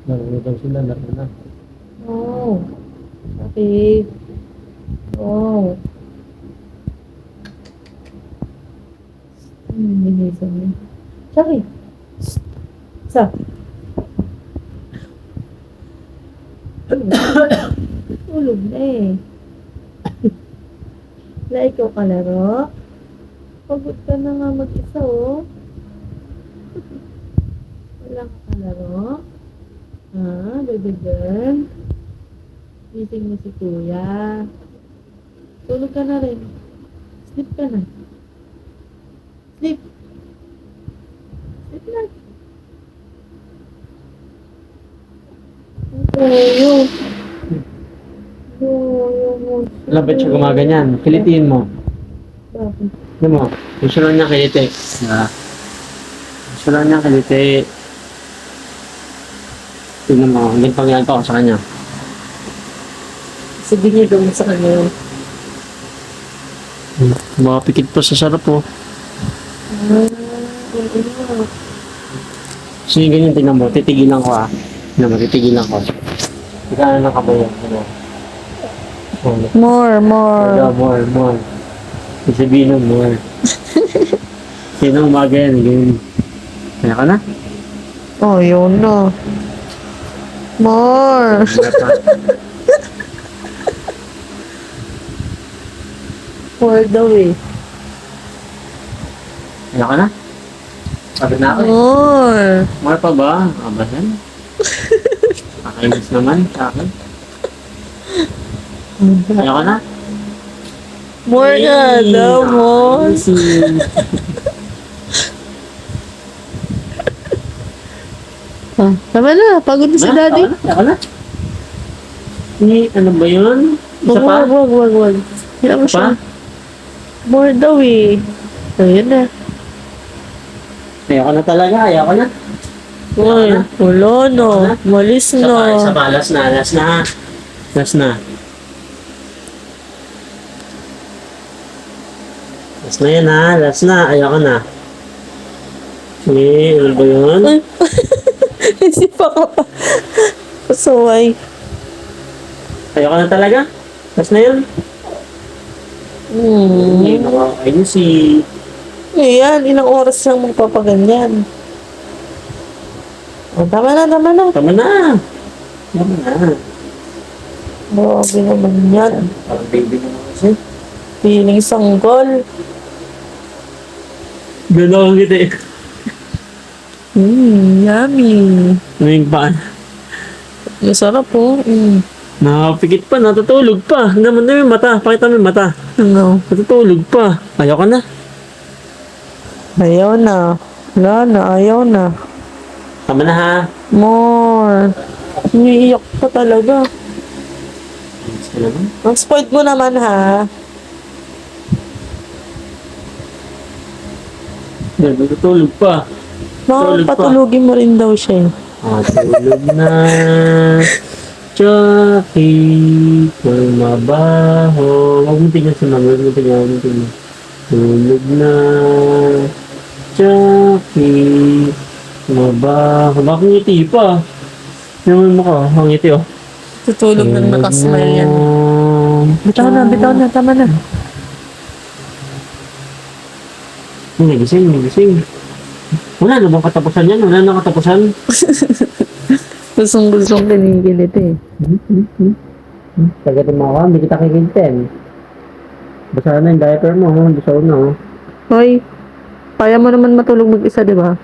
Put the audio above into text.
Laro daw sila, laro na. Oh. Okay. Oh. Binisan niya. Sorry. Sa. Tulog na eh. Wala ikaw kalaro? Pagod ka na nga mag-isa oh. Wala ka kalaro? Ha? Baby girl? Gising mo si kuya. Tulog ka na rin. Sleep ka na. Sleep. Sleep na. Tuyo. Tuyo mo. Wala ba't siya gumaganyan? Kilitiin mo. Bakit? Ano mo? Gusto lang niya kiliti. Gusto lang niya kiliti. Tignan mo, hindi pang ginagawa ko sa kanya. Sige niyo doon sa kanya yun. Mga pikit pa sa sarap po. So yung ganyan, tingnan mo, titigilan ko Tingnan mo, titigilan ko. Ikaw na ng kabayan. More. More. Sabihin ng more. Sino umaga yan, ganyan. Kaya ka na? Oh, yun na. More. More daw eh. Kaya ka na? Pagod na ako eh. More. More pa ba? Abasan? Kakainis naman sa akin. Kaya ka na? More nga daw, more. Ah, tama na. Pagod na si daddy. Kaya ka na? Ano ba yun? Isa pa? Wag. Hila mo Isa pa? siya. More daw eh. Ayun na. Ayaw ka na talaga, ayaw ka na. Uy, wala na. Malis Isa na. pa, last na. Last na yan last na, ayaw ka na. Ano ba yun? Ay, isipa ka pa. Pasaway. Ayaw ka na talaga? Last na yun? Hindi, nakakainis Ayan, ilang oras lang magpapaganyan. Oh, tama na. Tama na. Grabe naman yan. Parang baby naman kasi. Feeling sanggol. Gano'n kita eh. Yummy. Ano paan? Masarap po. Nakapikit pa, natutulog pa. Naman na yung mata. Pakita mo yung mata. Ano? Natutulog pa. Ayaw ka na. Ayaw na. Wala na, ayaw na. Tama na ha. More. Umiiyak pa talaga. Ayos ka naman. Ang spoiled mo naman ha. Natutulog pa. Tulog pa. Patulugin mo rin daw siya. Tulog na. Chucky, kung mabaho. Huwag mo tingnan si mama. Huwag mo tingnan. Tulog na. Chucky, mabaho. Bakit ngiti pa? Naman mo ka. Ang ngiti oh. Tutulog nang nakasmile yan. Bitaw na. Tama na. Nagising. Wala na bang katapusan yan? Wala na katapusan? Gustong kinikilit eh. Tagatin mo ako, hindi kita kikintin. Basa na yung diaper mo, basa na. Hoy, kaya mo naman matulog mag-isa, di ba?